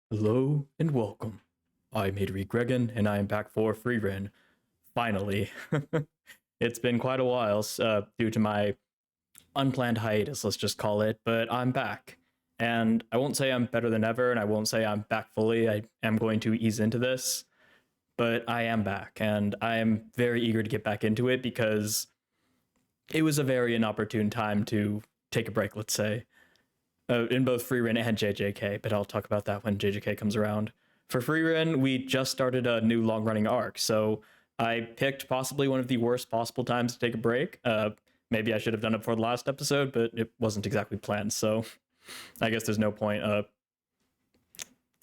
Hello and welcome. I'm Adri Gregan, and I am back for Frieren. Finally. It's been quite a while due to my unplanned hiatus, let's just call it, but I'm back. And I won't say I'm better than ever, and I won't say I'm back fully. I am going to ease into this, but I am back, and I am very eager to get back into it because it was a very inopportune time to take a break, let's say in both Frieren and JJK, but I'll talk about that when JJK comes around. For Frieren, we just started a new long running arc, so I picked possibly one of the worst possible times to take a break. Maybe I should have done it for the last episode, but it wasn't exactly planned, so I guess there's no point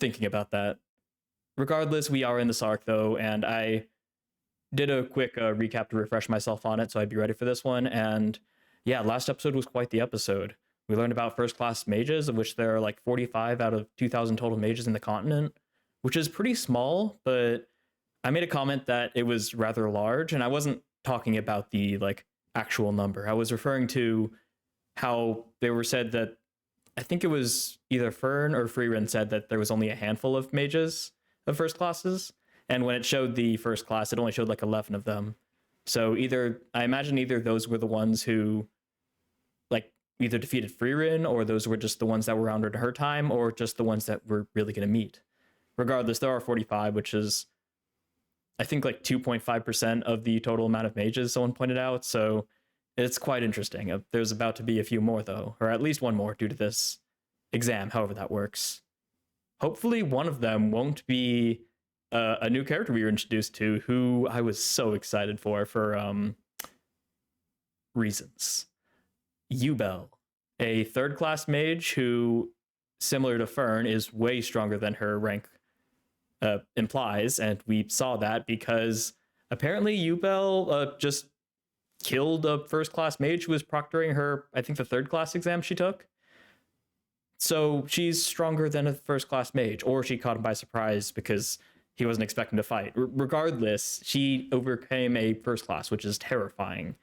thinking about that. Regardless, we are in this arc though, and I did a quick recap to refresh myself on it, so I'd be ready for this one. And yeah, last episode was quite the episode. We learned about first class mages, of which there are like 45 out of 2,000 total mages in the continent, which is pretty small, but I made a comment that it was rather large, and I wasn't talking about the like actual number. I was referring to how they were said that I think it was either Fern or Frieren said that there was only a handful of mages of first classes, and when it showed the first class, it only showed like 11 of them. So either I imagine either those were the ones who like either defeated Frieren, or those were just the ones that were around in her time, or just the ones that we're really going to meet. Regardless, there are 45, which is I think like 2.5% of the total amount of mages, someone pointed out. So it's quite interesting. There's about to be a few more, though, or at least one more due to this exam, however that works. Hopefully, one of them won't be a new character we were introduced to, who I was so excited for reasons. Ubel, a third class mage who, similar to Fern, is way stronger than her rank implies, and we saw that because apparently Ubel just killed a first class mage who was proctoring her, I think, the third class exam she took. So she's stronger than a first class mage, or she caught him by surprise because he wasn't expecting to fight. Regardless, she overcame a first class, which is terrifying.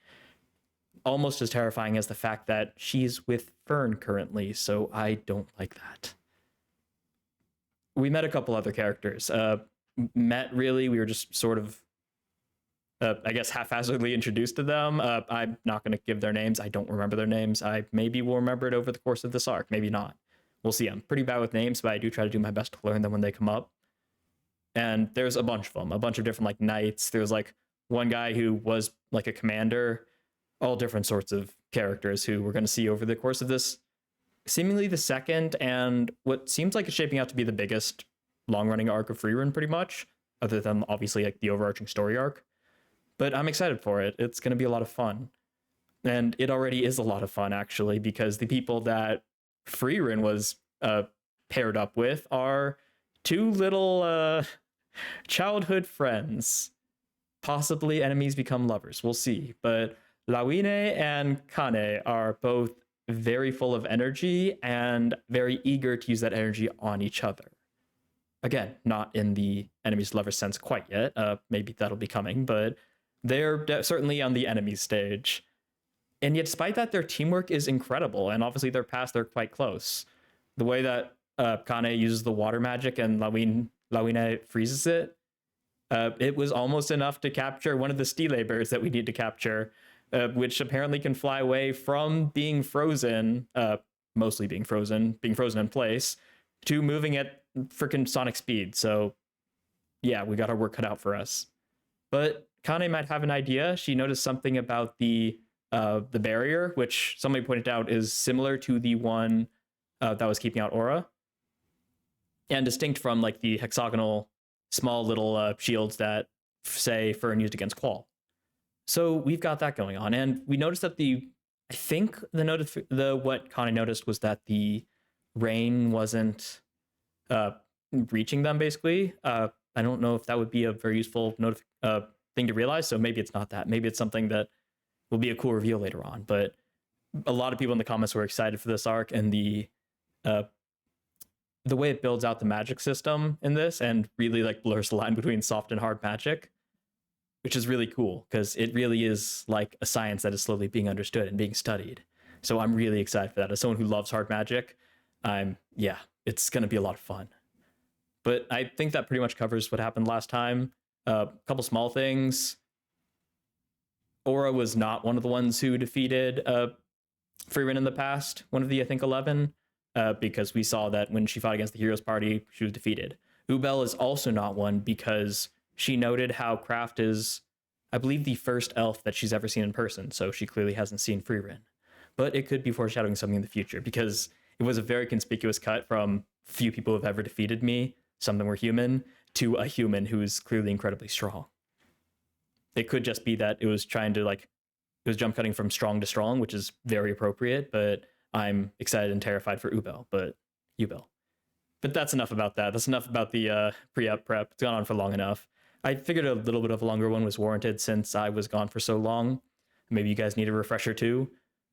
Almost as terrifying as the fact that she's with Fern currently, so I don't like that. We met a couple other characters. We were just sort of, I guess, haphazardly introduced to them. I'm not going to give their names. I don't remember their names. I maybe will remember it over the course of this arc, maybe not. We'll see. I'm pretty bad with names, but I do try to do my best to learn them when they come up. And there's a bunch of them, a bunch of different like knights. There's like one guy who was like a commander, all different sorts of characters who we're going to see over the course of this seemingly the second and what seems like it's shaping out to be the biggest long-running arc of Frieren, pretty much, other than obviously like the overarching story arc. But I'm excited for it. It's going to be a lot of fun. And it already is a lot of fun, actually, because the people that Frieren was paired up with are two little childhood friends. Possibly enemies become lovers. We'll see. But Lawine and Kane are both very full of energy and very eager to use that energy on each other. Again, not in the enemies to lovers sense quite yet. Maybe that'll be coming, but they're certainly on the enemy stage. And yet, despite that, their teamwork is incredible. And obviously, their paths, they're quite close. The way that Kane uses the water magic and Lawine freezes it, it was almost enough to capture one of the stele birds that we need to capture, which apparently can fly away from being frozen, mostly being frozen in place, to moving at freaking sonic speed. So, yeah, we got our work cut out for us. But Kane might have an idea. She noticed something about the barrier, which somebody pointed out is similar to the one that was keeping out Aura, and distinct from like the hexagonal small little shields that, say, Fern used against Qual. So we've got that going on, and we noticed that I think what Connie noticed was that the rain wasn't reaching them. Basically, I don't know if that would be a very useful thing to realize. So maybe it's not that. Maybe it's something that will be a cool reveal later on. But a lot of people in the comments were excited for this arc and the way it builds out the magic system in this, and really like blurs the line between soft and hard magic, which is really cool because it really is like a science that is slowly being understood and being studied. So I'm really excited for that. As someone who loves hard magic, it's going to be a lot of fun. But I think that pretty much covers what happened last time. A couple small things. Aura was not one of the ones who defeated Frieren in the past, one of the, I think, 11, because we saw that when she fought against the Heroes Party, she was defeated. Ubel is also not one because she noted how Kraft is, I believe, the first elf that she's ever seen in person, so she clearly hasn't seen Frieren. But it could be foreshadowing something in the future because it was a very conspicuous cut from few people who have ever defeated me, some of them were human, to a human who is clearly incredibly strong. It could just be that it was trying to it was jump cutting from strong to strong, which is very appropriate, but I'm excited and terrified for Ubel. But that's enough about that. That's enough about the pre-up prep. It's gone on for long enough. I figured a little bit of a longer one was warranted since I was gone for so long. Maybe you guys need a refresher too,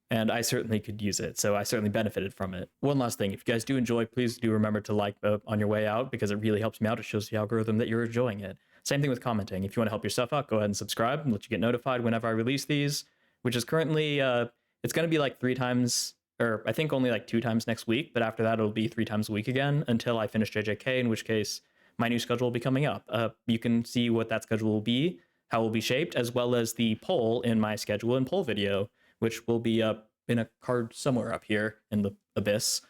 and I certainly could use it, so I certainly benefited from it. One last thing, if you guys do enjoy, please do remember to like on your way out, because it really helps me out. It shows the algorithm that you're enjoying it. Same thing with commenting. If you want to help yourself out, go ahead and subscribe and let you get notified whenever I release these, which is currently, it's going to be like 3 times, or I think only like 2 times next week, but after that it'll be 3 times a week again until I finish JJK, in which case my new schedule will be coming up. You can see what that schedule will be, how it will be shaped, as well as the poll in my schedule and poll video, which will be up in a card somewhere up here in the abyss.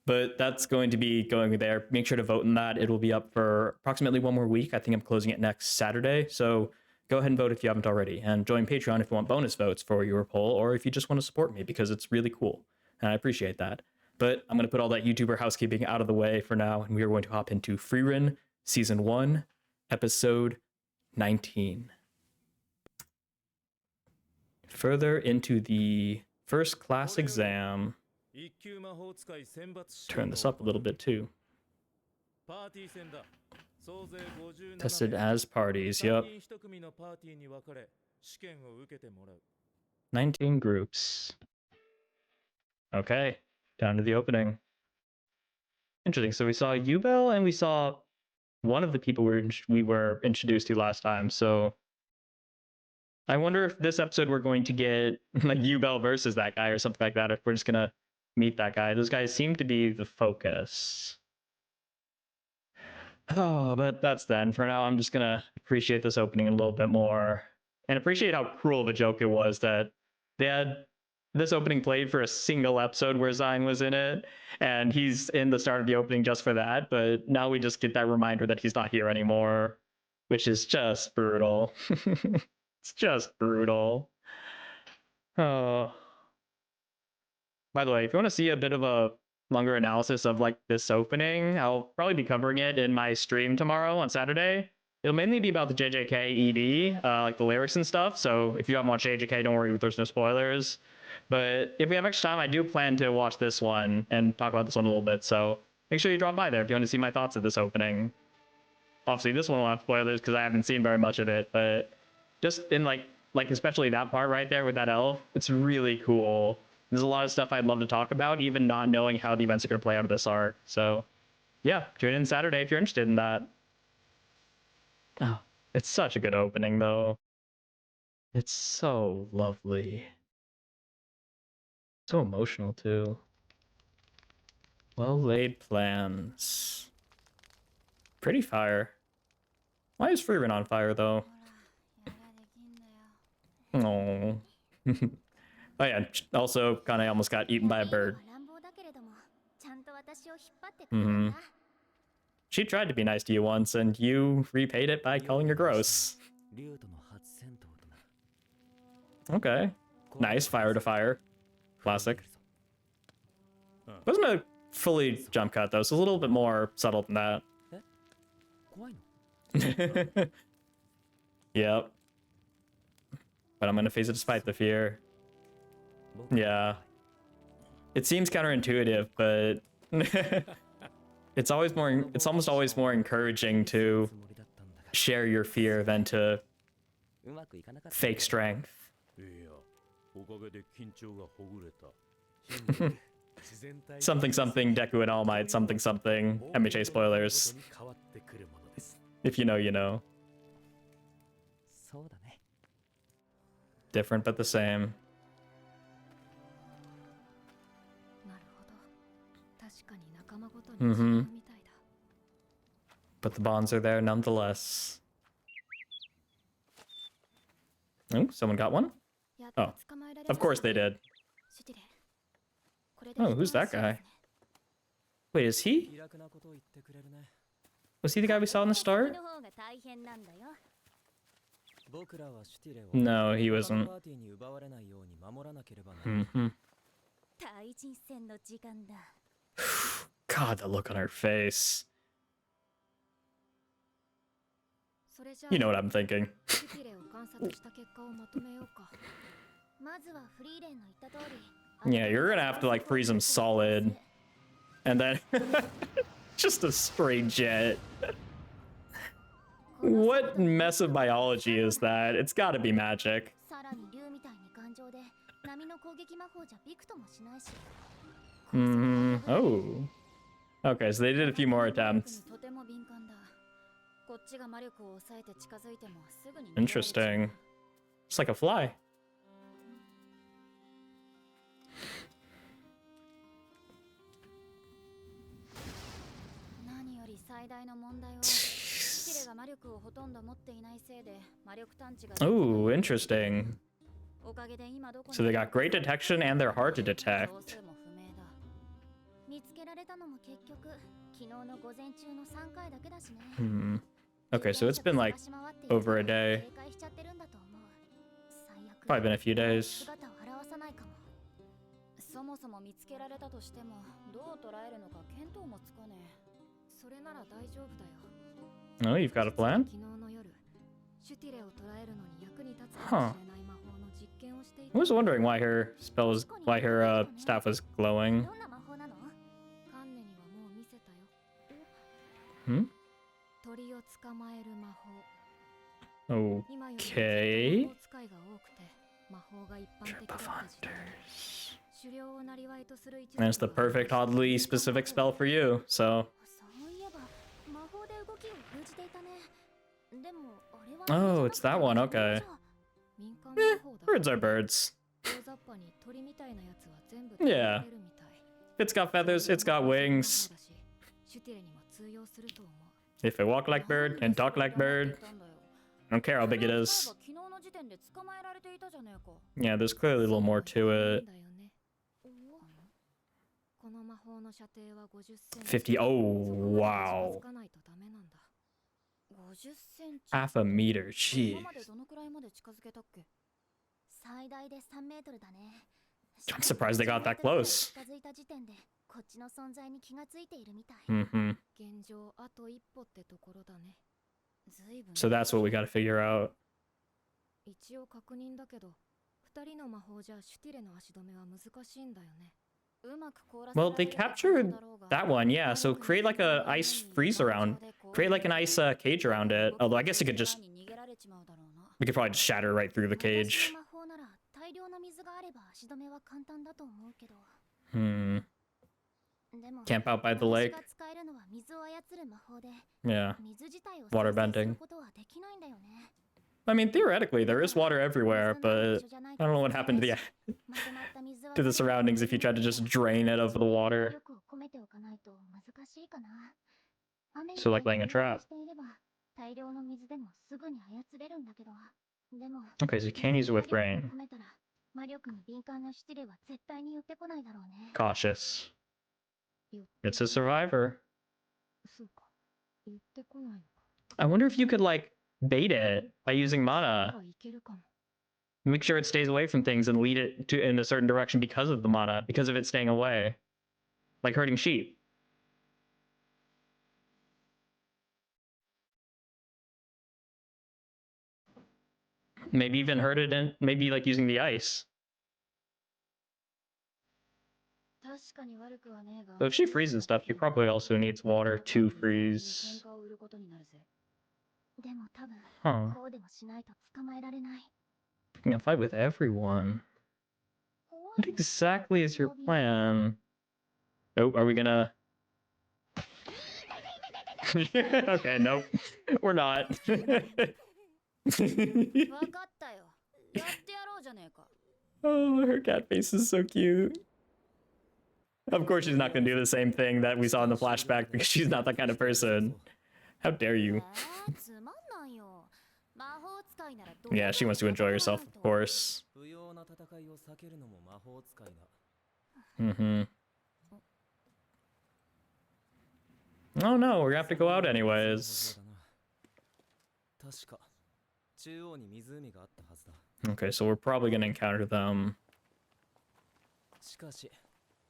But that's going to be going there. Make sure to vote in that. It will be up for approximately 1 more week. I think I'm closing it next Saturday. So go ahead and vote if you haven't already. And join Patreon if you want bonus votes for your poll, or if you just want to support me, because it's really cool. And I appreciate that. But I'm going to put all that YouTuber housekeeping out of the way for now. And we are going to hop into Frieren, Season 1, Episode 19. Further into the first class exam. Turn this up a little bit too. Tested as parties, yep. 19 groups. Okay, down to the opening. Interesting, so we saw Ubel and we saw one of the people we were introduced to last time, so I wonder if this episode we're going to get like Ubel versus that guy or something like that, if we're just gonna meet that guy. Those guys seem to be the focus. Oh, but that's then. For now, I'm just gonna appreciate this opening a little bit more and appreciate how cruel of a joke it was that they had this opening played for a single episode where Zion was in it, and he's in the start of the opening just for that, but now we just get that reminder that he's not here anymore, which is just brutal. It's just brutal. Oh. By the way, if you want to see a bit of a longer analysis of like this opening, I'll probably be covering it in my stream tomorrow on Saturday. It'll mainly be about the JJK ED, like the lyrics and stuff. So if you haven't watched JJK, don't worry, there's no spoilers. But if we have extra time, I do plan to watch this one and talk about this one a little bit. So make sure you drop by there if you want to see my thoughts of this opening. Obviously, this one will have spoilers because I haven't seen very much of it, but just in like especially that part right there with that elf, it's really cool. There's a lot of stuff I'd love to talk about, even not knowing how the events are going to play out of this arc. So, yeah, tune in Saturday if you're interested in that. Oh, it's such a good opening, though. It's so lovely. So emotional, too. Well-laid plans. Pretty fire. Why is Frieren on fire, though? Oh. Oh yeah, also Kane almost got eaten by a bird. Mm-hmm. She tried to be nice to you once, and you repaid it by calling her gross. Okay. Nice, fire to fire. Classic. Wasn't a fully jump cut, though, so a little bit more subtle than that. Yep. But I'm gonna face it despite the fear. Yeah. It seems counterintuitive, but it's almost always more encouraging to share your fear than to fake strength. Something something Deku and All Might something something MHA spoilers. If you know, you know. Different but the same. But the bonds are there nonetheless. Oh, someone got one? Oh, of course they did. Oh, who's that guy? Wait, is he? Was he the guy we saw in the start? No, he wasn't. God, the look on her face. You know what I'm thinking. Yeah, you're gonna have to like freeze him solid. And then just a straight jet. What mess of biology is that? It's gotta be magic. Oh. Okay, so they did a few more attempts. Interesting. It's like a fly. Oh, interesting. So they got great detection and they're hard to detect. Okay, so it's been like over a day. Probably been a few days. Oh, you've got a plan? Huh. I was wondering why her staff was glowing. Okay. Trip of Hunters. That's the perfect oddly specific spell for you, so. Oh, it's that one, okay. Birds are birds. Yeah. It's got feathers, it's got wings. If it walk like bird and talk like bird, I don't care how big it is. Yeah, there's clearly a little more to it. 50. Oh, wow. Half a meter, jeez. I'm surprised they got that close. So that's what we gotta figure out. Well, they captured that one, yeah. So create like a ice freeze around. Create like an ice cage around it. Although I guess it could just... We could probably just shatter right through the cage. Camp out by the lake. Yeah. Water bending. I mean, theoretically, there is water everywhere, but I don't know what happened to the surroundings if you tried to just drain it of the water. So like laying a trap. Okay, so you can't use it with rain. Cautious. It's a survivor. I wonder if you could like bait it by using mana. Make sure it stays away from things and lead it in a certain direction because of the mana, because of it staying away. Like herding sheep. Maybe even herd it in, maybe like using the ice. So if she freezes stuff, she probably also needs water to freeze. Huh. You can fight with everyone. What exactly is your plan? Oh, are we gonna... Okay, nope. We're not. Oh, her cat face is so cute. Of course she's not gonna do the same thing that we saw in the flashback because she's not that kind of person. How dare you? Yeah, she wants to enjoy herself, of course. Mm-hmm. Oh no, we're gonna have to go out anyways. Okay, so we're probably gonna encounter them.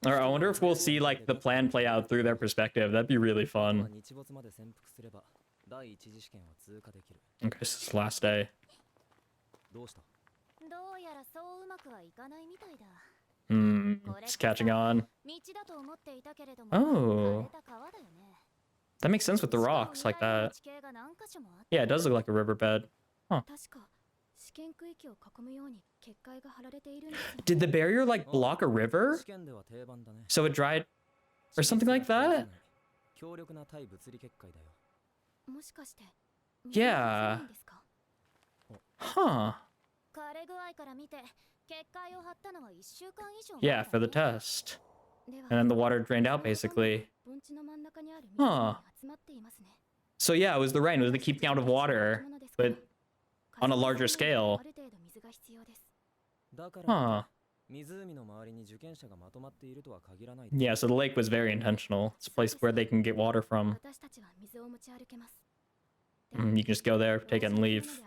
Or I wonder if we'll see like the plan play out through their perspective. That'd be really fun. Okay, this is the last day. It's catching on. Oh. That makes sense with the rocks like that. Yeah, it does look like a riverbed. Huh. Did the barrier like block a river? So it dried or something like that? Yeah. Huh. Yeah, for the test. And then the water drained out basically. Huh. So yeah, it was the rain. It was the keeping out of water, but on a larger scale. Huh. Yeah, so the lake was very intentional. It's a place where they can get water from. You can just go there, take it and leave.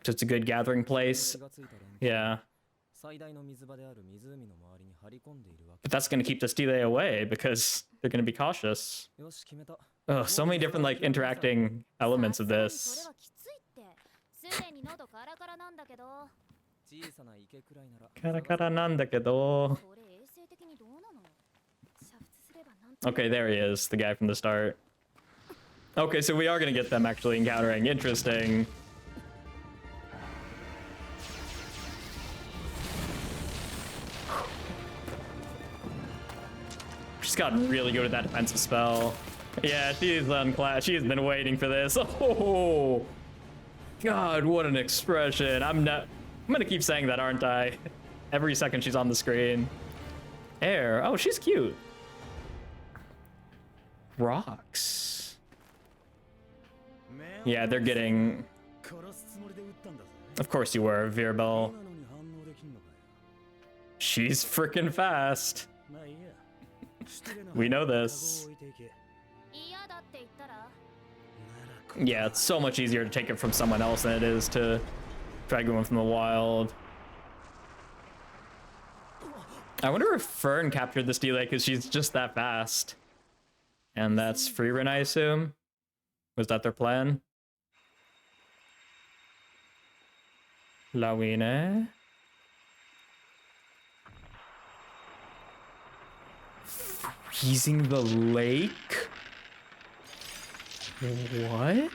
So it's a good gathering place. Yeah. But that's going to keep the stele away because they're going to be cautious. Oh, so many different like interacting elements of this. Okay, there he is, the guy from the start. Okay, so we are going to get them actually encountering. Interesting. She's gotten really good at that defensive spell. Yeah, she's unclassed. She's been waiting for this. Oh, God, what an expression. I'm gonna keep saying that, aren't I? Every second she's on the screen. Air. Oh, she's cute. Rocks. Yeah, they're getting... Of course you were, Virbel. She's freaking fast. We know this. Yeah, it's so much easier to take it from someone else than it is to drag one from the wild. I wonder if Fern captured this delay because she's just that fast. And that's Frieren, I assume? Was that their plan? Lawine? Freezing the lake? What?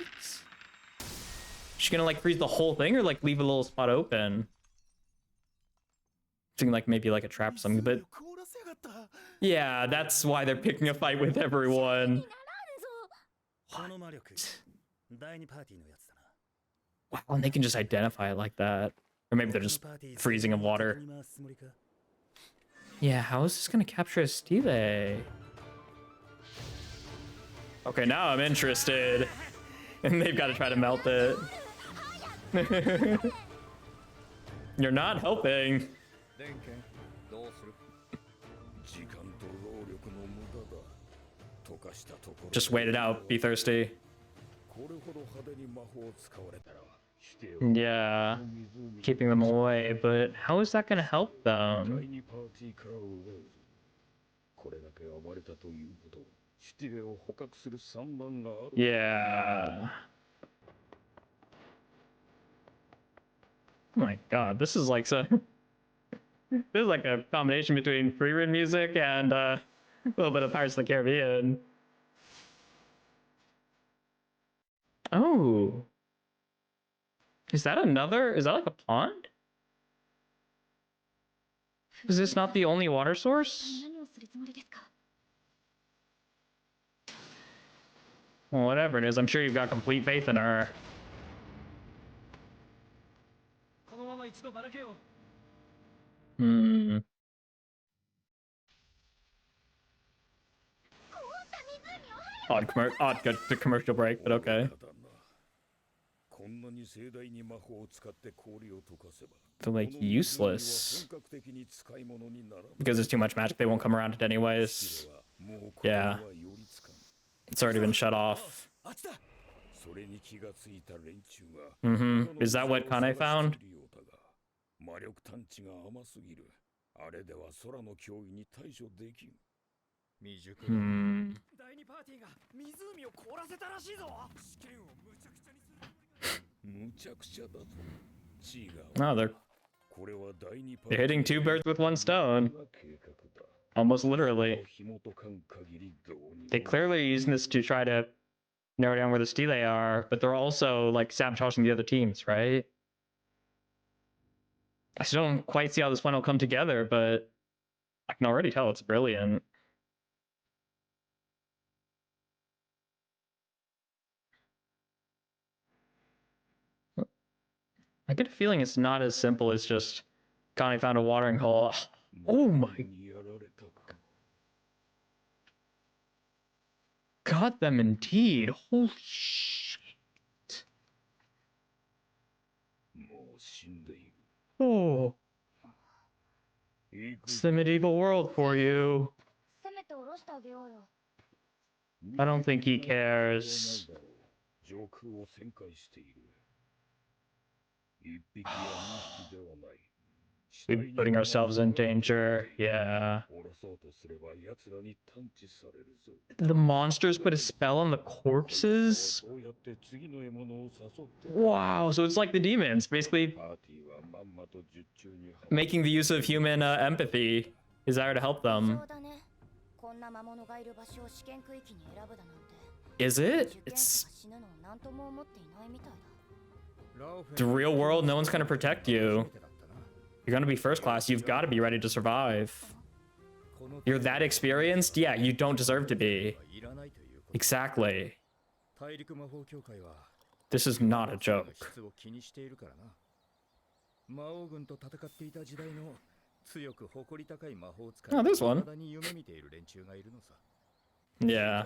She gonna like freeze the whole thing or like leave a little spot open? Thinking like maybe like a trap or something, but yeah, that's why they're picking a fight with everyone. What? Wow, and they can just identify it like that. Or maybe they're just freezing of water. Yeah, how is this gonna capture a stele? Okay, now I'm interested. And they've got to try to melt it. You're not helping. Just wait it out. Be thirsty. Yeah. Keeping them away, but how is that going to help them? Yeah. Oh my god, this is like so... This is like a combination between Frieren music and a little bit of Pirates of the Caribbean. Oh. Is that like a pond? Is this not the only water source? Well, whatever it is, I'm sure you've got complete faith in her. Hmm. Odd commercial break, but okay. They're like useless because there's too much magic. They won't come around it anyways. Yeah, it's already been shut off. Is that what Kane found? No, they're hitting two birds with one stone. Almost literally. They clearly are using this to try to narrow down where the stelae are, but they're also like sabotaging the other teams, right? I still don't quite see how this plan will come together, but I can already tell it's brilliant. I get a feeling it's not as simple as just Connie found a watering hole. Oh my. Got them indeed. Holy shit. Oh. It's the medieval world for you. I don't think he cares. We're putting ourselves in danger. Yeah. The monsters put a spell on the corpses? Wow, so it's like the demons, basically making the use of human empathy desire to help them. Is it? It's the real world. No one's gonna protect you. You're gonna be first class. You've got to be ready to survive. You're that experienced? Yeah, you don't deserve to be. Exactly. This is not a joke. Oh, there's one. Yeah.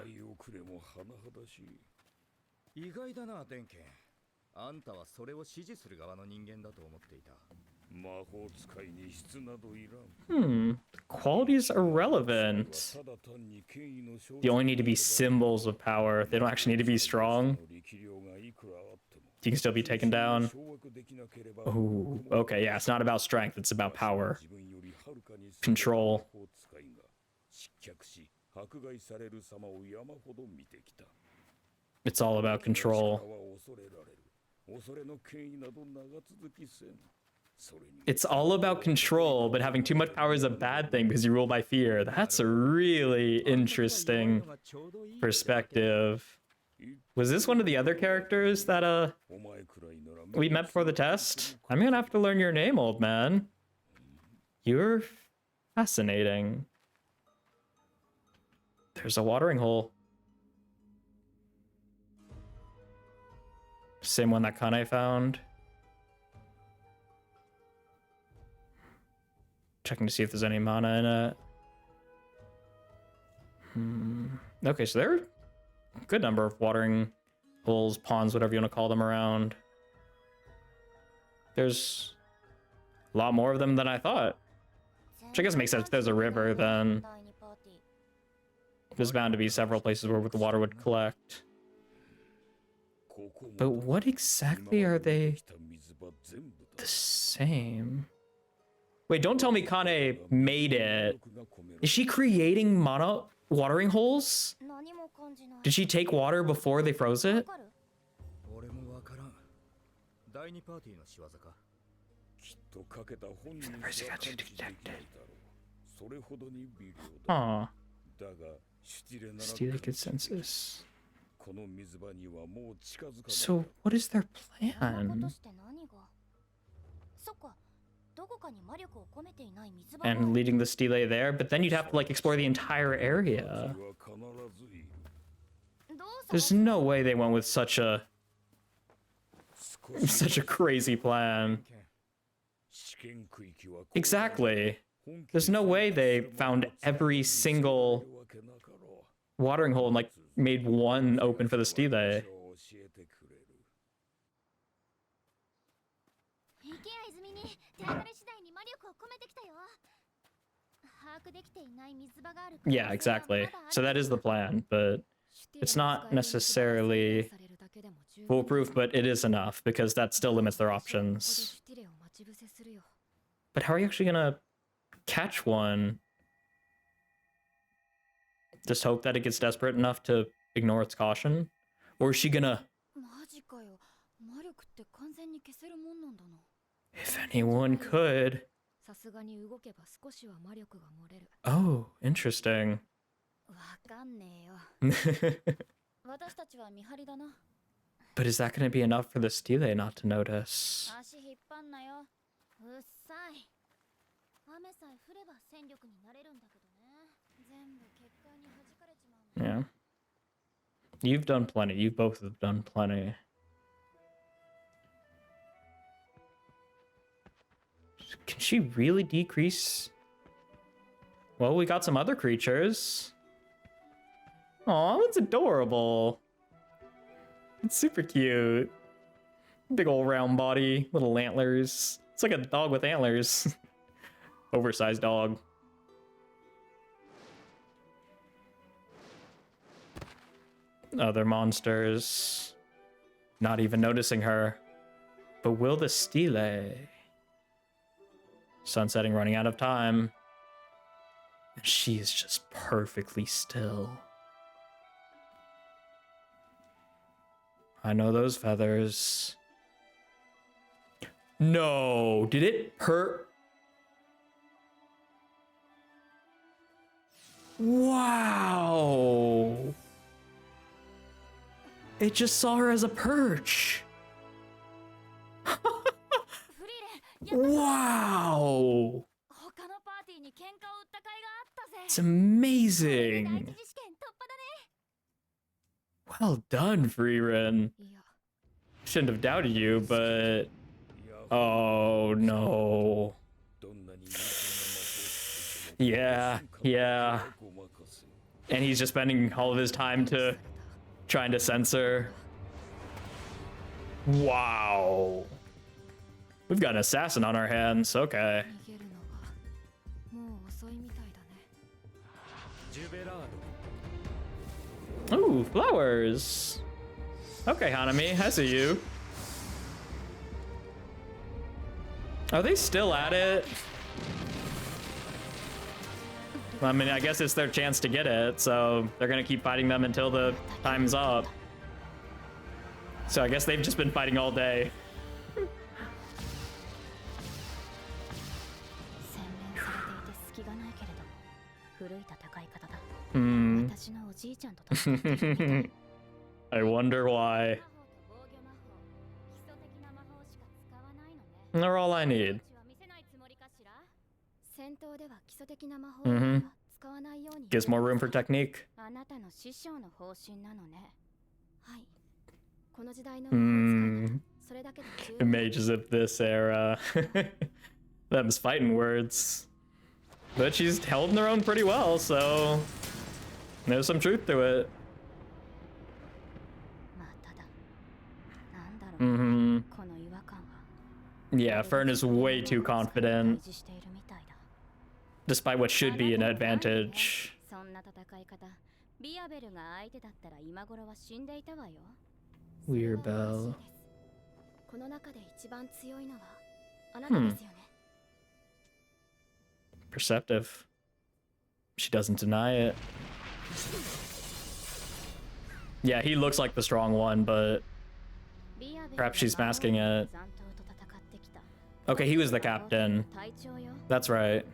Quality is irrelevant. They only need to be symbols of power. They don't actually need to be strong. You can still be taken down. Oh, okay, yeah, it's not about strength, it's about power. Control. It's all about control. It's all about control, but having too much power is a bad thing because you rule by fear. That's a really interesting perspective. Was this one of the other characters that we met for the test? I'm gonna have to learn your name, old man. You're fascinating. There's a watering hole. Same one that Kane found. Checking to see if there's any mana in it. Okay, so there are a good number of watering holes, ponds, whatever you want to call them around. There's a lot more of them than I thought. Which I guess makes sense. If there's a river, then there's bound to be several places where the water would collect. But what exactly are they the same? Wait, don't tell me Kane made it. Is she creating mana watering holes? Did she take water before they froze it? Universe got you detected. Huh. Steely consensus. So, what is their plan? And leading the stele there, but then you'd have to like explore the entire area. There's no way they went with such a crazy plan. Exactly. There's no way they found every single watering hole and like made one open for the Stele. Yeah, exactly. So that is the plan, but it's not necessarily foolproof, but it is enough because that still limits their options. But how are you actually gonna catch one? Just hope that it gets desperate enough to ignore its caution? Or is she gonna... If anyone could. Oh, interesting. But is that gonna be enough for the Stele not to notice? Yeah. You've done plenty. You both have done plenty. Can she really decrease? Well, we got some other creatures. Aw, that's adorable. It's super cute. Big old round body, little antlers. It's like a dog with antlers. Oversized dog. Other monsters. Not even noticing her. But will the Stele? Sunsetting, running out of time. And she is just perfectly still. I know those feathers. No, did it hurt? Wow. It just saw her as a perch. Wow. It's amazing. Well done, Frieren. Shouldn't have doubted you, but... Oh, no. Yeah. And he's just spending all of his time trying to censor. Wow. We've got an assassin on our hands. Okay. Ooh, flowers. Okay, Hanami, I see you. Are they still at it? I mean, I guess it's their chance to get it, so they're gonna keep fighting them until the time's up. So I guess they've just been fighting all day. I wonder why. They're all I need. Gives more room for technique. Mages of this era. Them's fighting words. But she's held their own pretty well, so there's some truth to it. Yeah, Fern is way too confident, despite what should be an advantage. Ubel. Perceptive. She doesn't deny it. Yeah, he looks like the strong one, but perhaps she's masking it. Okay, he was the captain. That's right.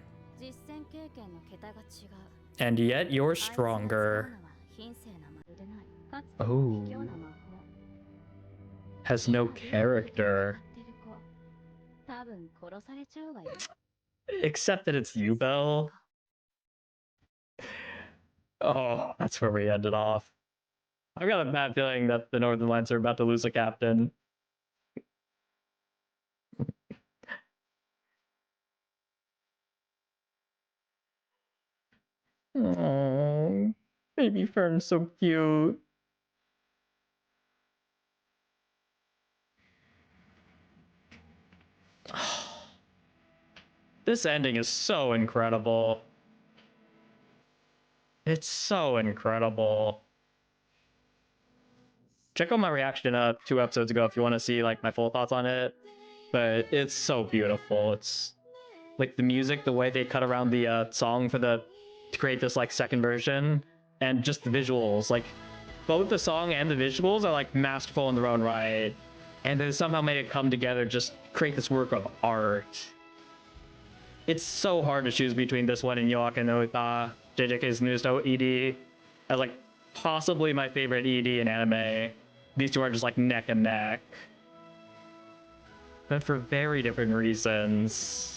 And yet you're stronger. Oh. Has no character. Except that it's Ubel. Oh, that's where we ended off. I've got a bad feeling that the Northern Lights are about to lose a captain. Oh. Baby Fern's so cute. This ending is so incredible. It's so incredible. Check out my reaction 2 episodes ago if you want to see like my full thoughts on it. But it's so beautiful. It's like the music, the way they cut around the song to create this like second version, and just the visuals. Like both the song and the visuals are like masterful in their own right, and they somehow made it come together, just create this work of art. It's so hard to choose between this one and Yoaka no Uta, JJK's newest ED, as like possibly my favorite ED in anime. These two are just like neck and neck, but for very different reasons.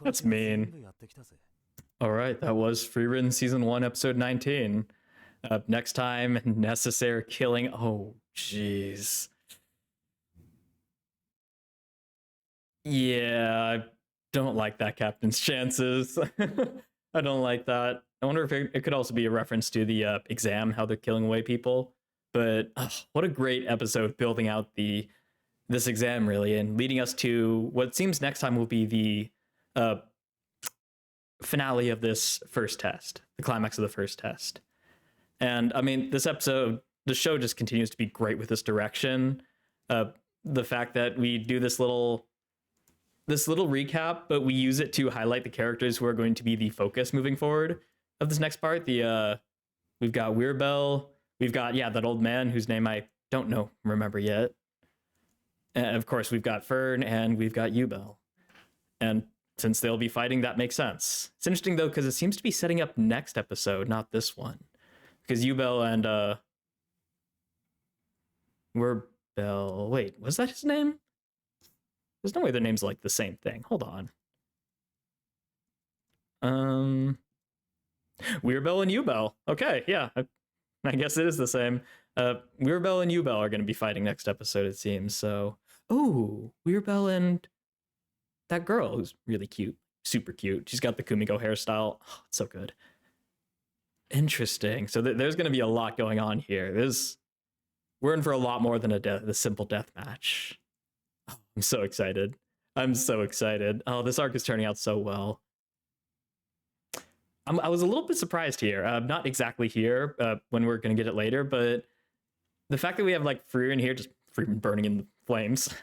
That's mean. All right, that was Frieren Season 1, Episode 19. Next time, necessary killing. Oh, jeez. Yeah, I don't like that captain's chances. I don't like that. I wonder if it could also be a reference to the exam, how they're killing away people. But what a great episode building out this exam, really, and leading us to what seems next time will be the finale of this first test, the climax of the first test. And I mean, this episode, the show just continues to be great with this direction. The fact that we do this little recap, but we use it to highlight the characters who are going to be the focus moving forward of this next part. We've got Ubel, we've got that old man whose name I don't remember yet. And of course, we've got Fern and we've got Ubel. And since they'll be fighting, that makes sense. It's interesting though, because it seems to be setting up next episode, not this one. Because Ubel and Ubel, wait, was that his name? There's no way their names are like the same thing. Hold on. Wearbell and Ubel. Okay, yeah. I guess it is the same. Wearbell and Ubel are going to be fighting next episode, it seems. So, Wearbell and that girl who's really cute, super cute. She's got the Kumiko hairstyle. Oh, it's so good. Interesting. So there's going to be a lot going on here. We're in for a lot more than the simple death match. Oh, I'm so excited. I'm so excited. Oh, this arc is turning out so well. I was a little bit surprised here. Not exactly here when we're going to get it later, but the fact that we have like Frieren here, just Frieren burning in the flames.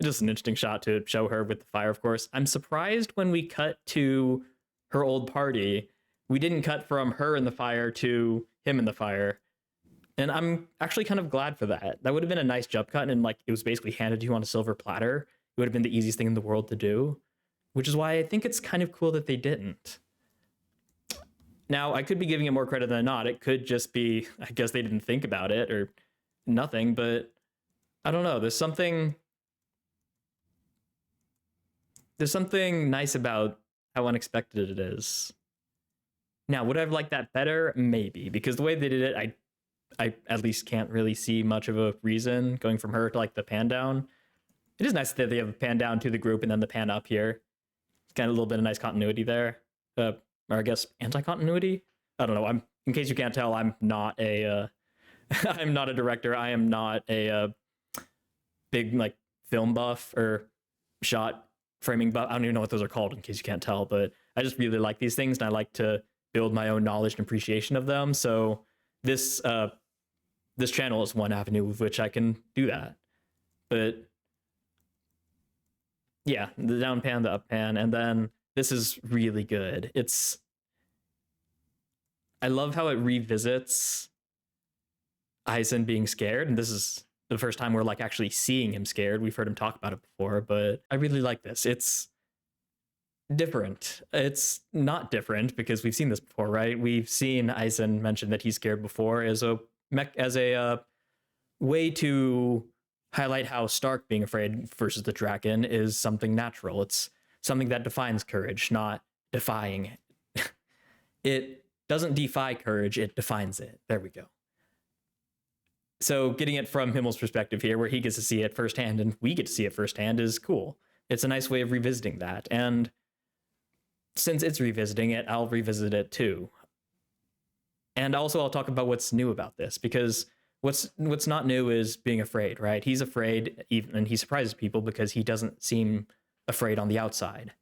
Just an interesting shot to show her with the fire, of course. I'm surprised when we cut to her old party, we didn't cut from her in the fire to him in the fire. And I'm actually kind of glad for that. That would have been a nice jump cut, and like it was basically handed to you on a silver platter. It would have been the easiest thing in the world to do, which is why I think it's kind of cool that they didn't. Now, I could be giving it more credit than not. It could just be, I guess they didn't think about it or nothing, but I don't know. There's something nice about how unexpected it is. Now, would I have liked that better? Maybe, because the way they did it, I at least can't really see much of a reason going from her to like the pan down. It is nice that they have a pan down to the group and then the pan up here. It's kind of a little bit of nice continuity there. Or I guess anti-continuity. I don't know. In case you can't tell, I'm not a I'm not a director. I am not a big like film buff or shot framing buff. I don't even know what those are called in case you can't tell, but I just really like these things and I like to build my own knowledge and appreciation of them. So this channel is one avenue with which I can do that. But yeah, the down pan, the up pan, and then this is really good. I love how it revisits Aizen being scared, and this is the first time we're like actually seeing him scared. We've heard him talk about it before, but I really like this. It's different. It's not different because we've seen this before, right? We've seen Aizen mention that he's scared before as a way to highlight how stark being afraid versus the dragon is something natural. It's something that defines courage, not defying it. It doesn't defy courage, it defines it. There we go. So getting it from Himmel's perspective here, where he gets to see it firsthand and we get to see it firsthand, is cool. It's a nice way of revisiting that. And since it's revisiting it, I'll revisit it too. And also I'll talk about what's new about this, because what's not new is being afraid, right? He's afraid, and he surprises people because he doesn't seem afraid on the outside.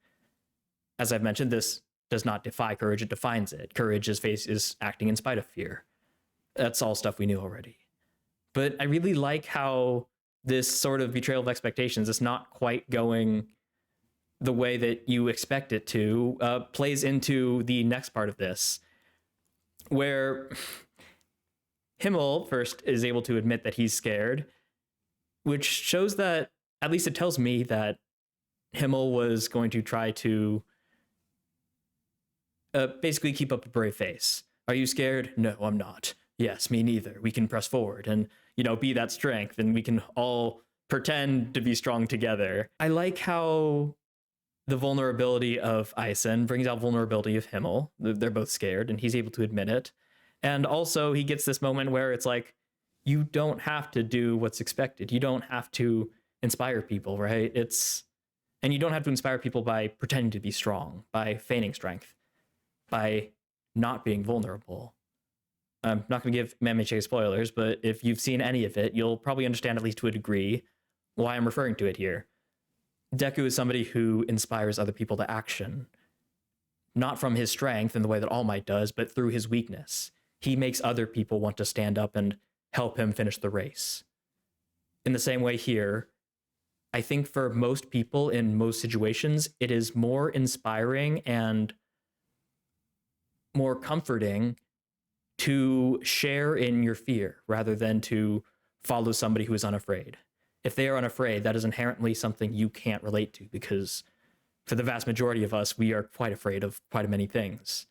As I've mentioned, this does not defy courage, it defines it. Courage is acting in spite of fear. That's all stuff we knew already. But I really like how this sort of betrayal of expectations is not quite going the way that you expect it to, plays into the next part of this, where Himmel first is able to admit that he's scared, which shows that, at least it tells me, that Himmel was going to try to basically keep up a brave face. Are you scared? No, I'm not. Yes, me neither. We can press forward and, be that strength, and we can all pretend to be strong together. I like how the vulnerability of Eisen brings out vulnerability of Himmel. They're both scared, and he's able to admit it. And also, he gets this moment where it's like, you don't have to do what's expected. You don't have to inspire people, right? And you don't have to inspire people by pretending to be strong, by feigning strength, by not being vulnerable. I'm not going to give Mameche spoilers, but if you've seen any of it, you'll probably understand, at least to a degree, why I'm referring to it here. Deku is somebody who inspires other people to action, not from his strength in the way that All Might does, but through his weakness. He makes other people want to stand up and help him finish the race. In the same way here, I think for most people in most situations, it is more inspiring and more comforting to share in your fear rather than to follow somebody who is unafraid. If they are unafraid, that is inherently something you can't relate to, because for the vast majority of us, we are quite afraid of quite many things.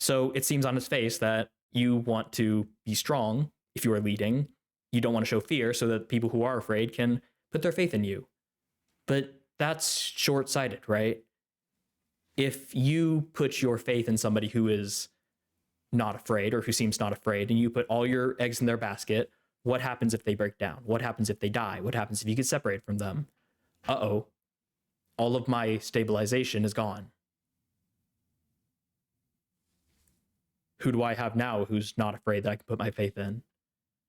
So it seems on its face that you want to be strong if you are leading. You don't want to show fear so that people who are afraid can put their faith in you. But that's short-sighted, right? If you put your faith in somebody who is not afraid, or who seems not afraid, and you put all your eggs in their basket, what happens if they break down? What happens if they die? What happens if you get separated from them? Uh-oh. All of my stabilization is gone. Who do I have now who's not afraid that I can put my faith in?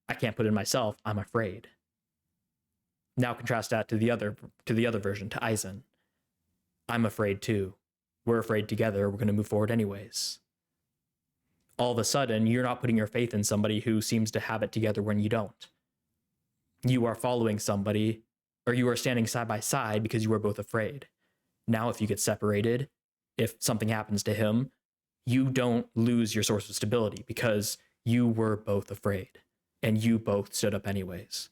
I can't put in myself. I'm afraid. Now contrast that to the other version, to Eisen. I'm afraid too. We're afraid together. We're going to move forward anyways. All of a sudden, you're not putting your faith in somebody who seems to have it together when you don't. You are following somebody, or you are standing side by side because you are both afraid. Now, if you get separated, if something happens to him, you don't lose your source of stability because you were both afraid and you both stood up anyways.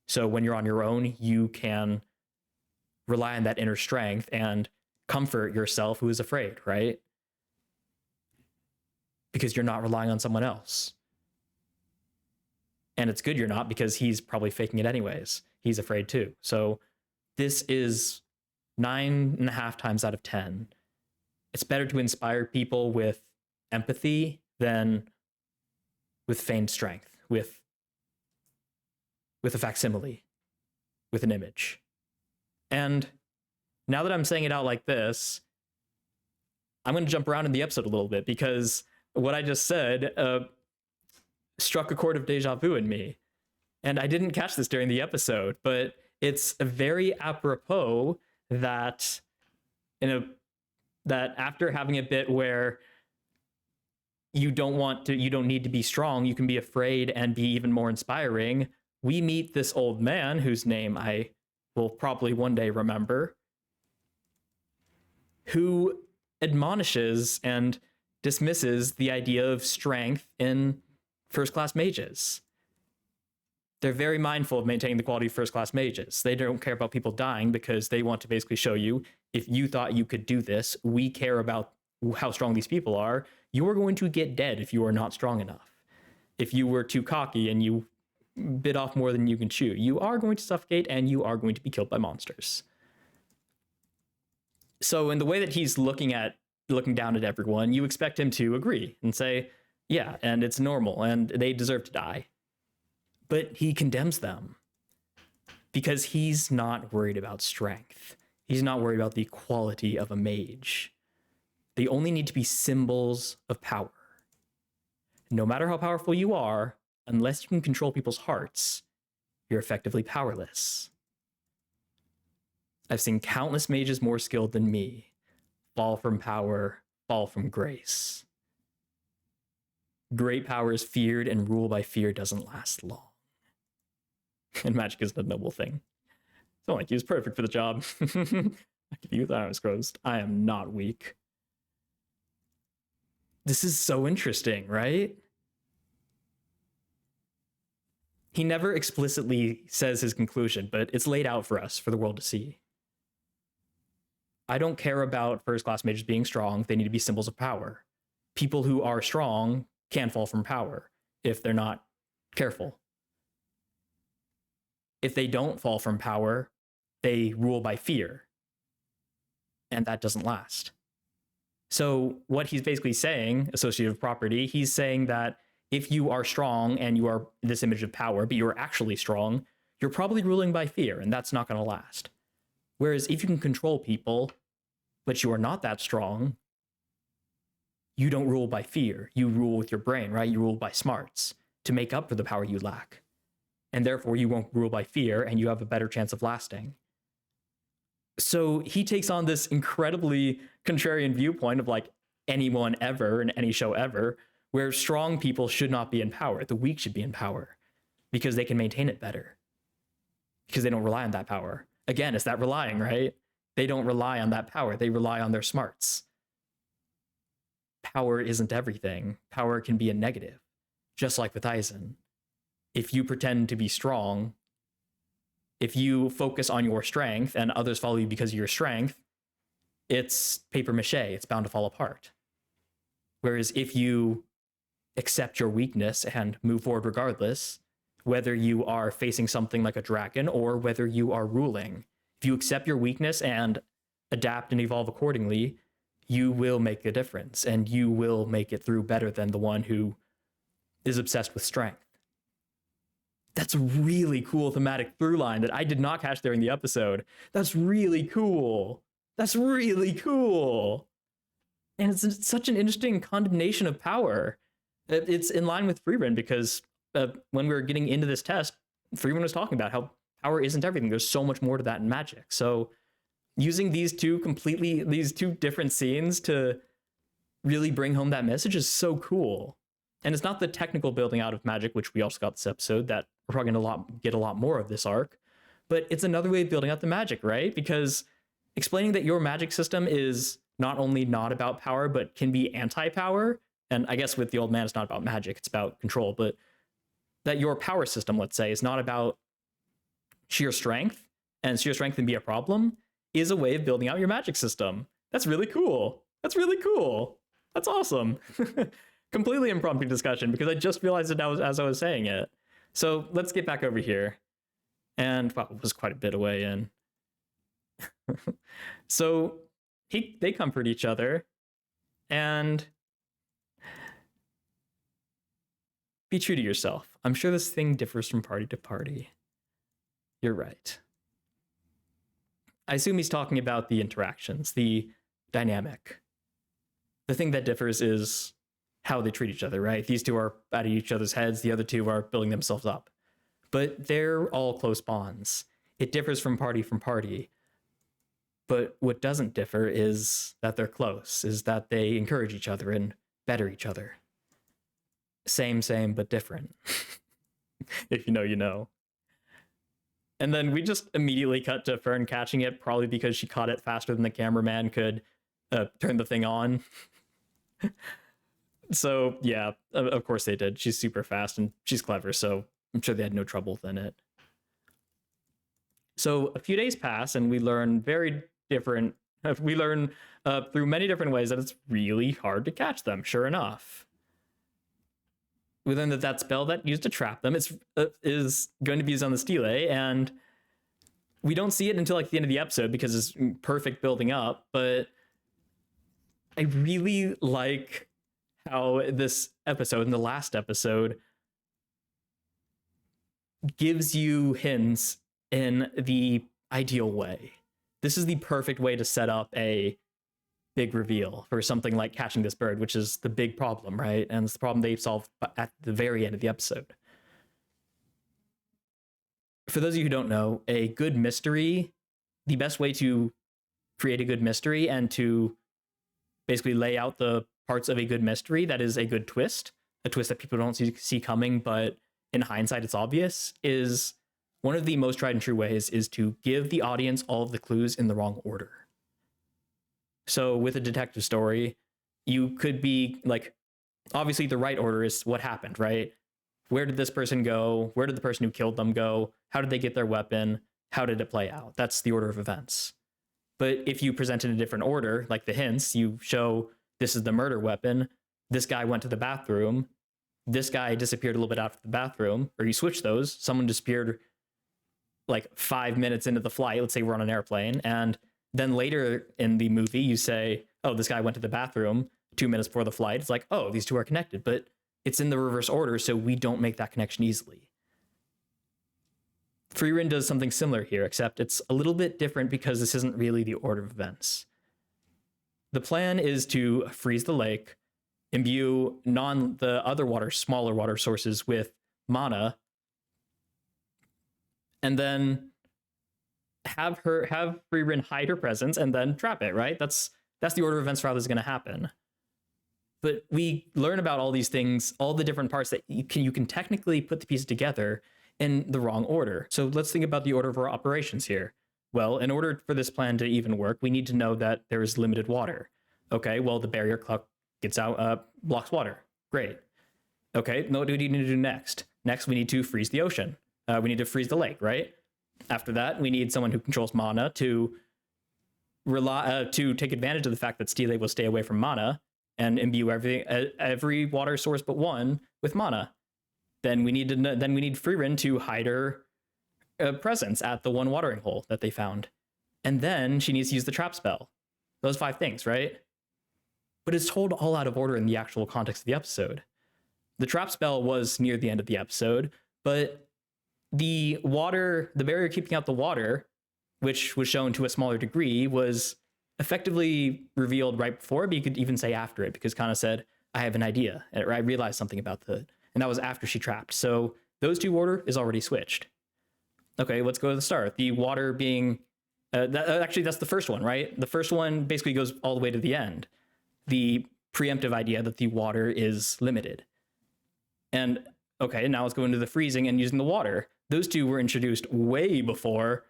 So when you're on your own, you can rely on that inner strength and comfort yourself who is afraid, right? Because you're not relying on someone else. And it's good you're not, because he's probably faking it anyways. He's afraid too. So this is 9.5 times out of 10. It's better to inspire people with empathy than with feigned strength, with a facsimile, with an image. And now that I'm saying it out like this, I'm going to jump around in the episode a little bit, because what I just said struck a chord of deja vu in me. And I didn't catch this during the episode, but it's very apropos that that after having a bit where you don't need to be strong, you can be afraid and be even more inspiring, we meet this old man whose name I will probably one day remember, who admonishes and dismisses the idea of strength in first-class mages. They're very mindful of maintaining the quality of first-class mages. They don't care about people dying because they want to basically show you, if you thought you could do this, we care about how strong these people are. You are going to get dead if you are not strong enough. If you were too cocky and you bit off more than you can chew. You are going to suffocate and you are going to be killed by monsters. So in the way that he's looking down at everyone, you expect him to agree and say, yeah, and it's normal and they deserve to die. But he condemns them because he's not worried about strength. He's not worried about the quality of a mage. They only need to be symbols of power. No matter how powerful you are, unless you can control people's hearts, you're effectively powerless. I've seen countless mages more skilled than me fall from power, fall from grace. Great power is feared, and rule by fear doesn't last long. And magic isn't a noble thing. Someone like you is perfect for the job. I could use that. I was closed. I am not weak. This is so interesting, right? He never explicitly says his conclusion, but it's laid out for us, for the world to see. I don't care about first-class mages being strong. They need to be symbols of power. People who are strong can fall from power if they're not careful. If they don't fall from power, they rule by fear. And that doesn't last. So what he's basically saying, associative property, he's saying that if you are strong and you are this image of power, but you're actually strong, you're probably ruling by fear, and that's not going to last. Whereas if you can control people, but you are not that strong, you don't rule by fear. You rule with your brain, right? You rule by smarts to make up for the power you lack. And therefore, you won't rule by fear, and you have a better chance of lasting. So he takes on this incredibly contrarian viewpoint of like anyone ever in any show ever, where strong people should not be in power. The weak should be in power because they can maintain it better, because they don't rely on that power. Again, it's that relying, right? They don't rely on that power. They rely on their smarts. Power isn't everything. Power can be a negative, just like with Aizen. If you pretend to be strong, if you focus on your strength and others follow you because of your strength, it's paper mache. It's bound to fall apart. Whereas if you accept your weakness and move forward regardless, whether you are facing something like a dragon or whether you are ruling, if you accept your weakness and adapt and evolve accordingly, you will make a difference and you will make it through better than the one who is obsessed with strength. That's a really cool thematic through line that I did not catch during the episode. That's really cool. That's really cool. And it's such an interesting condemnation of power. It's in line with Frieren because when we were getting into this test, Frieren was talking about how power isn't everything. There's so much more to that in magic. So using these two different scenes to really bring home that message is so cool. And it's not the technical building out of magic, which we also got this episode, that we're probably going to get a lot more of this arc, but it's another way of building out the magic, right? Because explaining that your magic system is not only not about power, but can be anti-power, and I guess with the old man, it's not about magic, it's about control, but that your power system, let's say, is not about sheer strength, and sheer strength can be a problem, is a way of building out your magic system. That's really cool. That's really cool. That's awesome. Completely impromptu discussion because I just realized it as I was saying it. So let's get back over here. And wow, it was quite a bit away in. So they comfort each other and be true to yourself. I'm sure this thing differs from party to party. You're right. I assume he's talking about the interactions, the dynamic. The thing that differs is how they treat each other, right? These two are at each other's heads. The other two are building themselves up. But they're all close bonds. It differs from party. But what doesn't differ is that they're close, is that they encourage each other and better each other. Same, but different. If you know, you know. And then we just immediately cut to Fern catching it, probably because she caught it faster than the cameraman could turn the thing on. So yeah, of course they did. She's super fast and she's clever, so I'm sure they had no trouble with it. So a few days pass and we learn through many different ways that it's really hard to catch them, sure enough. we learn that spell that used to trap them is going to be used on the stele, and we don't see it until like the end of the episode because it's perfect building up. But I really like how this episode and the last episode gives you hints in the ideal way. This is the perfect way to set up a big reveal for something like catching this bird, which is the big problem, right? And it's the problem they solve at the very end of the episode. For those of you who don't know, a good mystery, the best way to create a good mystery and to basically lay out the parts of a good mystery that is a good twist, a twist that people don't see coming, but in hindsight it's obvious, is one of the most tried and true ways is to give the audience all of the clues in the wrong order. So with a detective story, you could be like, obviously the right order is what happened, right? Where did this person go? Where did the person who killed them go? How did they get their weapon? How did it play out? That's the order of events. But if you present in a different order, like the hints, you show this is the murder weapon, this guy went to the bathroom, this guy disappeared a little bit after the bathroom, or you switch those, someone disappeared like 5 minutes into the flight, let's say we're on an airplane, and then later in the movie you say, oh, this guy went to the bathroom 2 minutes before the flight. It's like, oh, these two are connected, but it's in the reverse order, so we don't make that connection easily. Frieren does something similar here, except it's a little bit different because this isn't really the order of events. The plan is to freeze the lake, imbue the other smaller water sources with mana, and then have Frieren hide her presence and then trap it, right? That's the order of events for how this is going to happen. But we learn about all these things, all the different parts that you can technically put the pieces together in the wrong order. So let's think about the order of our operations here. Well, in order for this plan to even work, we need to know that there is limited water. Okay, well, the barrier clock gets out, blocks water. Great. Okay, what do we need to do next? Next, we need to freeze the ocean. We need to freeze the lake, right? After that, we need someone who controls mana to take advantage of the fact that stele will stay away from mana and imbue every water source but one with mana. Then we need Frieren to hide her presence at the one watering hole that they found, and then she needs to use the trap spell. Those 5 things, right? But it's told all out of order in the actual context of the episode. The trap spell was near the end of the episode, but the barrier keeping out the water, which was shown to a smaller degree, was effectively revealed right before, but you could even say after it, because Kana said, I have an idea, or I realized something about and that was after she trapped. So those 2 order is already switched. Okay, let's go to the start. The water being, actually that's the first one, right? The first one basically goes all the way to the end. The preemptive idea that the water is limited. And okay, now let's go into the freezing and using the water. Those 2 were introduced way before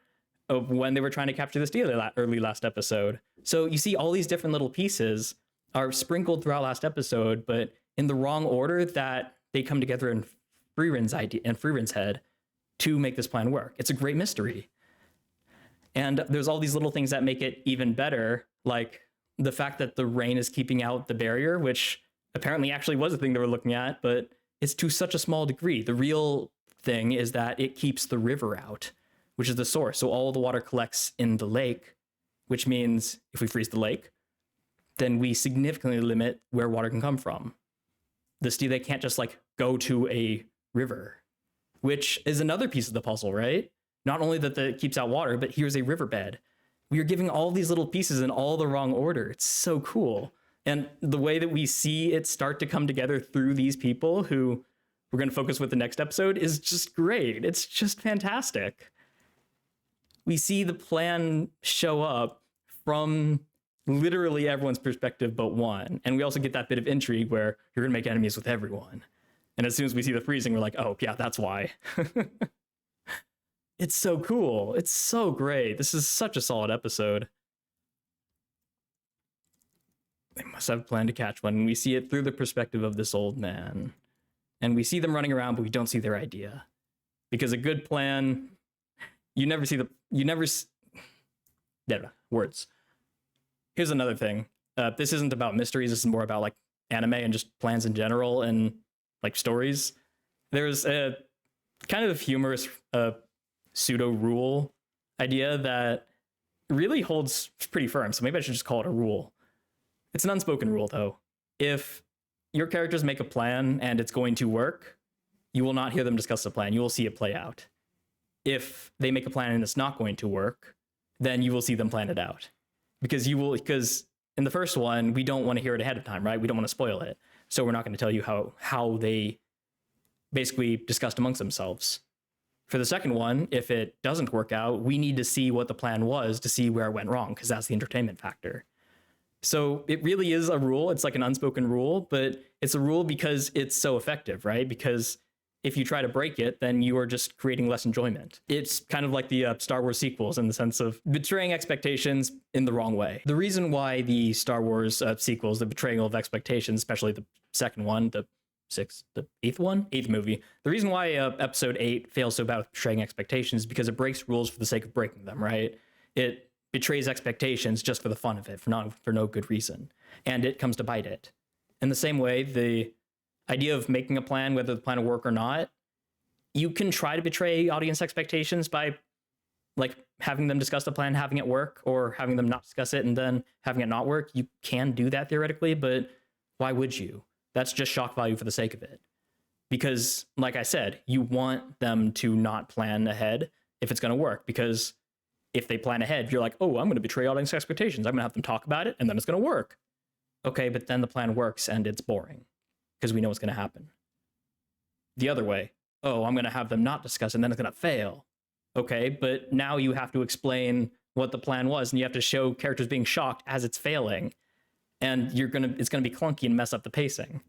of when they were trying to capture the stele early last episode. So you see all these different little pieces are sprinkled throughout last episode, but in the wrong order that they come together in Frieren's idea and Frieren's head to make this plan work. It's a great mystery. And there's all these little things that make it even better, like the fact that the rain is keeping out the barrier, which apparently actually was a thing they were looking at, but it's to such a small degree. The real thing is that it keeps the river out, which is the source. So all the water collects in the lake, which means if we freeze the lake, then we significantly limit where water can come from. The stele can't just like go to a river, which is another piece of the puzzle, right? Not only that it keeps out water, but here's a riverbed. We are giving all these little pieces in all the wrong order. It's so cool. And the way that we see it start to come together through these people who we're going to focus with the next episode is just great. It's just fantastic. We see the plan show up from literally everyone's perspective but one. And we also get that bit of intrigue where you're going to make enemies with everyone. And as soon as we see the freezing, we're like, oh, yeah, that's why. It's so cool. It's so great. This is such a solid episode. They must have a plan to catch one. And we see it through the perspective of this old man. And we see them running around, but we don't see their idea. Because a good plan, words. Here's another thing. This isn't about mysteries. This is more about like anime and just plans in general. And like stories, there's a kind of humorous pseudo rule idea that really holds pretty firm. So maybe I should just call it a rule. It's an unspoken rule, though. If your characters make a plan and it's going to work, you will not hear them discuss the plan. You will see it play out. If they make a plan and it's not going to work, then you will see them plan it out. Because in the first one, we don't want to hear it ahead of time, right? We don't want to spoil it. So we're not going to tell you how they basically discussed amongst themselves. For the second one, if it doesn't work out, we need to see what the plan was to see where it went wrong, because that's the entertainment factor. So it really is a rule. It's like an unspoken rule, but it's a rule because it's so effective, right? Because if you try to break it, then you are just creating less enjoyment. It's kind of like the Star Wars sequels in the sense of betraying expectations in the wrong way. The reason why the Star Wars sequels, the betrayal of expectations, especially the second one, the eighth movie, the reason why episode 8 fails so bad with betraying expectations is because it breaks rules for the sake of breaking them, right? It betrays expectations just for the fun of it, for no good reason. And it comes to bite it. In the same way, the idea of making a plan, whether the plan will work or not, you can try to betray audience expectations by like having them discuss the plan, having it work, or having them not discuss it and then having it not work. You can do that theoretically, but why would you? That's just shock value for the sake of it. Because, like I said, you want them to not plan ahead if it's going to work. Because if they plan ahead, you're like, oh, I'm going to betray audience expectations. I'm going to have them talk about it, and then it's going to work. Okay, but then the plan works, and it's boring. Because we know what's going to happen. The other way, oh, I'm going to have them not discuss it, and then it's going to fail. Okay, but now you have to explain what the plan was, and you have to show characters being shocked as it's failing. And it's going to be clunky and mess up the pacing.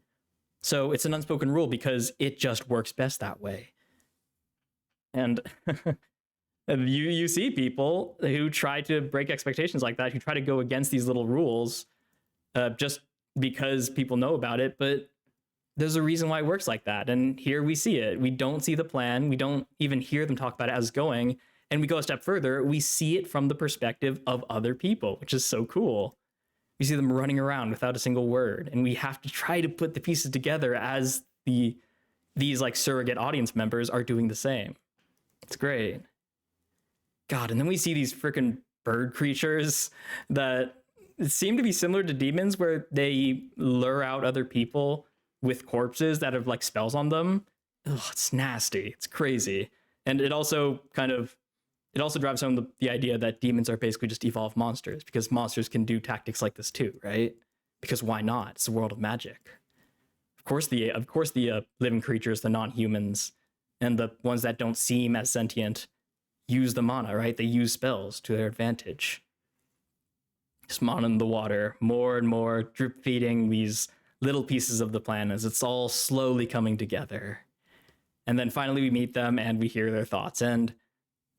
So it's an unspoken rule because it just works best that way. And you see people who try to break expectations like that, who try to go against these little rules just because people know about it. But there's a reason why it works like that. And here we see it. We don't see the plan. We don't even hear them talk about it as it's going. And we go a step further. We see it from the perspective of other people, which is so cool. We see them running around without a single word, and we have to try to put the pieces together as these like surrogate audience members are doing the same. It's great. God, and then we see these freaking bird creatures that seem to be similar to demons, where they lure out other people with corpses that have like spells on them. Ugh, it's nasty. It's crazy. And it also drives home the idea that demons are basically just evolved monsters, because monsters can do tactics like this too, right? Because why not? It's a world of magic. Of course the living creatures, the non-humans, and the ones that don't seem as sentient use the mana, right? They use spells to their advantage. Just mana in the water, more and more, drip feeding these little pieces of the plan as it's all slowly coming together. And then finally we meet them and we hear their thoughts. And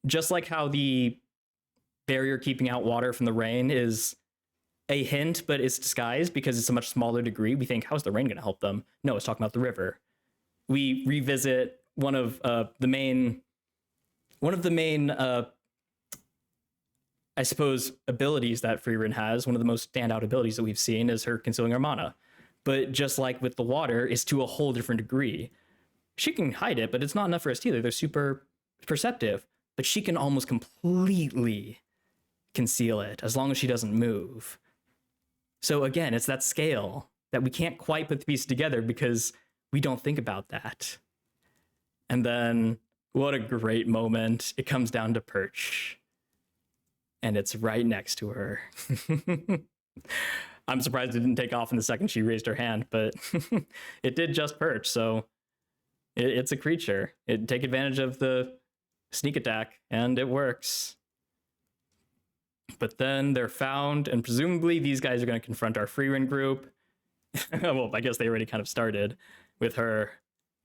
just like how the barrier keeping out water from the rain is a hint, but it's disguised because it's a much smaller degree, we think, how's the rain going to help them? No, it's talking about the river. We revisit one of the main, I suppose, abilities that Frieren has. One of the most standout abilities that we've seen is her concealing her mana. But just like with the water, is to a whole different degree. She can hide it, but it's not enough for us either. They're super perceptive. But she can almost completely conceal it as long as she doesn't move. So again, it's that scale that we can't quite put the pieces together because we don't think about that. And then, what a great moment. It comes down to Perch. And it's right next to her. I'm surprised it didn't take off in the second she raised her hand, but it did just Perch, so it's a creature. It take advantage of the sneak attack, and it works. But then they're found, and presumably these guys are going to confront our Frieren group. Well, I guess they already kind of started with her.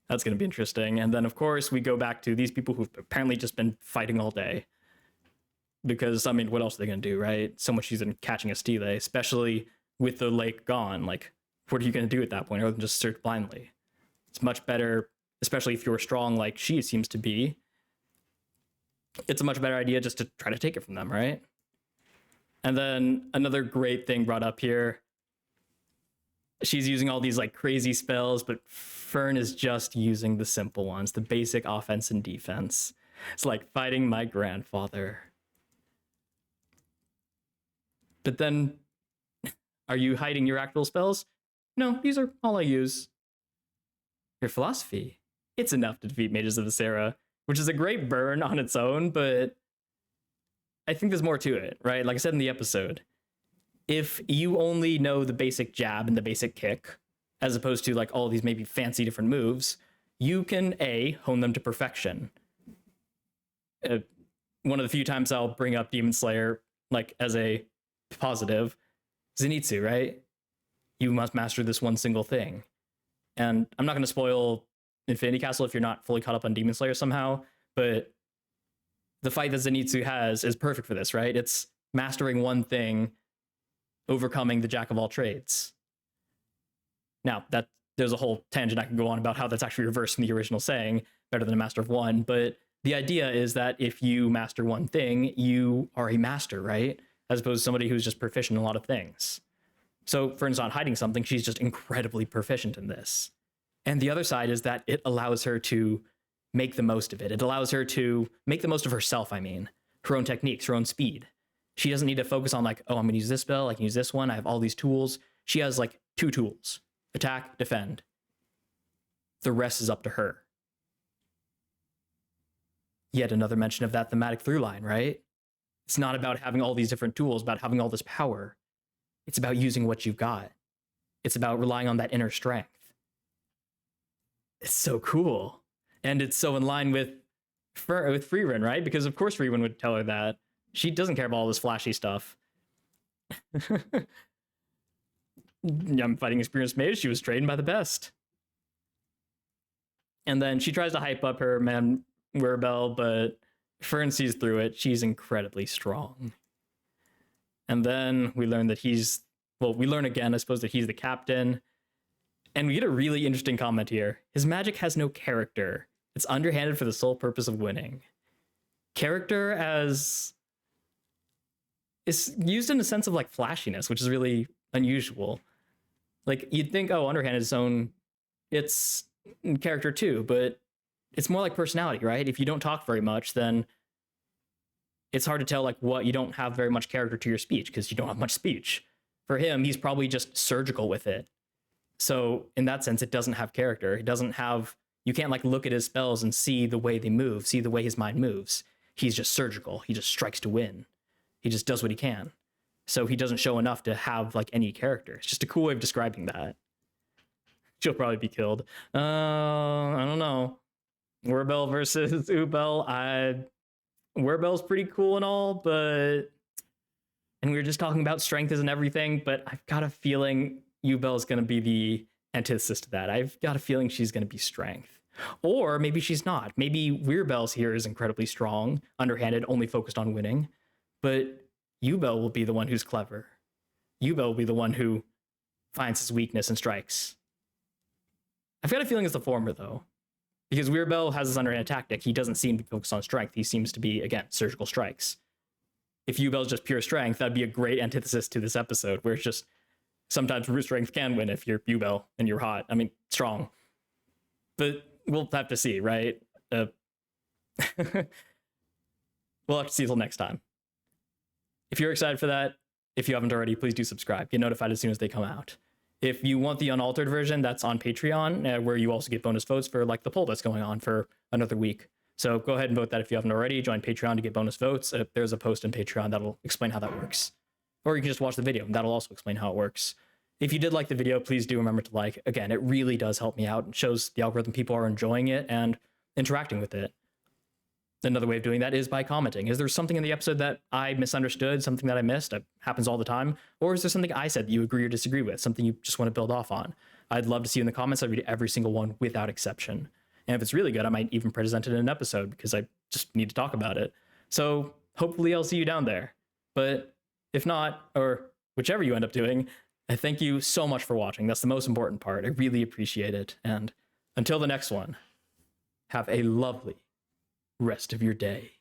That's going to be interesting. And then, of course, we go back to these people who've apparently just been fighting all day. Because, I mean, what else are they going to do, right? So much easier than catching a stele, especially with the lake gone. Like, what are you going to do at that point, other than just search blindly? It's much better, especially if you're strong like she seems to be. It's a much better idea just to try to take it from them, right? And then another great thing brought up here. she's using all these like crazy spells, but Fern is just using the simple ones, the basic offense and defense. It's like fighting my grandfather. But then, are you hiding your actual spells? No, these are all I use. Your philosophy, it's enough to defeat mages of Viscera, which is a great burn on its own, but I think there's more to it, right? Like I said in the episode, if you only know the basic jab and the basic kick, as opposed to like all these maybe fancy different moves, you can hone them to perfection. One of the few times I'll bring up Demon Slayer like as a positive, Zenitsu, right? You must master this one single thing. And I'm not going to spoil Infinity Castle if you're not fully caught up on Demon Slayer somehow, but the fight that Zenitsu has is perfect for this, right? It's mastering one thing, overcoming the jack of all trades. Now, there's a whole tangent I can go on about how that's actually reversed from the original saying, better than a master of one, but the idea is that if you master one thing, you are a master, right? As opposed to somebody who's just proficient in a lot of things. So Fern's not hiding something, she's just incredibly proficient in this. And the other side is that it allows her to make the most of it. It allows her to make the most of herself, her own techniques, her own speed. She doesn't need to focus on like, oh, I'm gonna use this spell, I can use this one, I have all these tools. She has like 2 tools, attack, defend. The rest is up to her. Yet another mention of that thematic through line, right? It's not about having all these different tools, about having all this power. It's about using what you've got. It's about relying on that inner strength. It's so cool. And it's so in line with Frieren, right? Because of course Frieren would tell her that. She doesn't care about all this flashy stuff. Young fighting experienced mage, she was trained by the best. And then she tries to hype up her man Ubel, but Fern sees through it. She's incredibly strong. And then we learn that we learn again, I suppose, that he's the captain. And we get a really interesting comment here. His magic has no character. It's underhanded for the sole purpose of winning. Character is used in a sense of like flashiness, which is really unusual. Like you'd think, oh, underhanded is it's character too, but it's more like personality, right? If you don't talk very much, then it's hard to tell like what you don't have very much character to your speech because you don't have much speech. For him, he's probably just surgical with it. So in that sense, it doesn't have character. You can't like look at his spells and see the way they move, see the way his mind moves. He's just surgical. He just strikes to win. He just does what he can. So he doesn't show enough to have like any character. It's just a cool way of describing that. She'll probably be killed. I don't know. Ubel versus Ubel. Ubel's pretty cool and all, but... And we were just talking about strength isn't everything, but I've got a feeling Ubel's going to be the antithesis to that. I've got a feeling she's going to be strength. Or maybe she's not. Maybe Ubel's here is incredibly strong, underhanded, only focused on winning. But Ubel will be the one who's clever. Ubel will be the one who finds his weakness and strikes. I've got a feeling it's the former, though. Because Ubel has this underhand tactic. He doesn't seem to be focused on strength. He seems to be, again, surgical strikes. If Ubel's just pure strength, that'd be a great antithesis to this episode, where it's just sometimes brute strength can win if you're Ubel and you're hot. I mean, strong. But we'll have to see, right? We'll have to see till next time. If you're excited for that, if you haven't already, please do subscribe. Get notified as soon as they come out. If you want the unaltered version, that's on Patreon, where you also get bonus votes for like the poll that's going on for another week. So go ahead and vote that if you haven't already. Join Patreon to get bonus votes. There's a post in Patreon that'll explain how that works. Or you can just watch the video. That'll also explain how it works. If you did like the video, please do remember to like. Again, it really does help me out. It shows the algorithm people are enjoying it and interacting with it. Another way of doing that is by commenting. Is there something in the episode that I misunderstood, something that I missed? It happens all the time. Or is there something I said that you agree or disagree with, something you just want to build off on? I'd love to see you in the comments. I read every single one without exception. And if it's really good, I might even present it in an episode because I just need to talk about it. So hopefully I'll see you down there. But if not, or whichever you end up doing, I thank you so much for watching. That's the most important part. I really appreciate it. And until the next one, have a lovely rest of your day.